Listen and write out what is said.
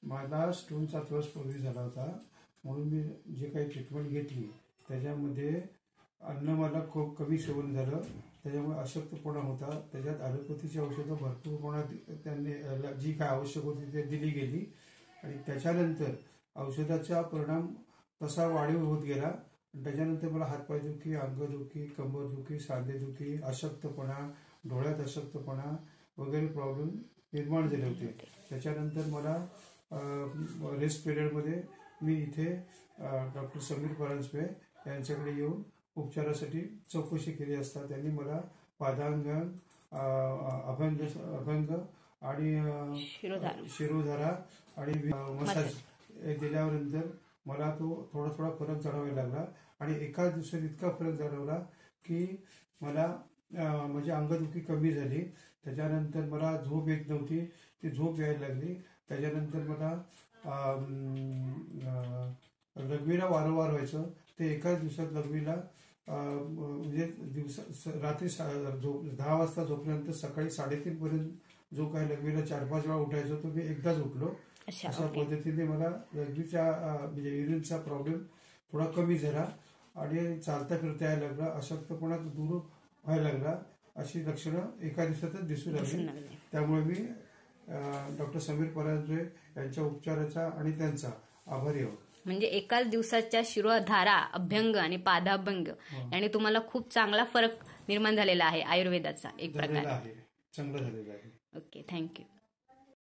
मला स्टोनचा त्रास पूर्वी झाला होता, म्हणून मी जे काही ट्रीटमेंट घेतली त्याच्यामध्ये अन्न मला खूप कमी सेवन झालं, त्याच्यामुळे अशक्तपणा होता. त्याच्यात ॲलोपॅथीची औषधं भरपूर प्रमाणात त्यांनी जी काय आवश्यक होती ते दिली गेली आणि त्याच्यानंतर औषधाचा परिणाम तसा वाढीव होत गेला. त्याच्यानंतर मला हातपाय दुखी, अंगदुखी, कंबरदुखी, सांधेदुखी, अशक्तपणा, डोळ्यात अशक्तपणा वगैरे प्रॉब्लेम निर्माण झाले होते. त्याच्यानंतर मला रेस्ट पिरियडमध्ये मी इथे डॉक्टर समीर परांजपे यांच्याकडे येऊन उपचारासाठी चौकशी केली असता त्यांनी मला पादांग, अभंग आणि शिरोधारा आणि मसाज दिल्यानंतर मला तो थोडा थोडा फरक जाणवायला लागला आणि एकाच दिवसात इतका फरक जाणवला की मला म्हणजे अंगदुखी कमी झाली. त्याच्यानंतर मला झोप येत नव्हती, ती झोप यायला लागली. त्याच्यानंतर मला लघवीला वारंवार व्हायचं, ते एकाच दिवसात लघवीला म्हणजे रात्री 10 वाजता झोपल्यानंतर सकाळी 3:30 पर्यंत जो काही लघवीला 4-5 वेळा उठायचो तो मी एकदाच उठलो. अशा पद्धतीने मला लघवीचा म्हणजे युरिनचा प्रॉब्लेम थोडा कमी झाला आणि चालता फिरता यायला लागला, अशक्तपणा दूर व्हायला लागला. अशी लक्षणं एका दिवसातच दिसू लागली. त्यामुळे मी डॉक्टर समीर परांजपे यांच्या उपचाराचा आणि त्यांचा आभारी आहोत. म्हणजे एकाच दिवसाच्या शिरोधारा, अभ्यंग आणि पादाभ्यंग याने तुम्हाला खूप चांगला फरक निर्माण झालेला आहे आयुर्वेदाचा एक प्रकार. चांगला झालेला आहे. Okay, thank you.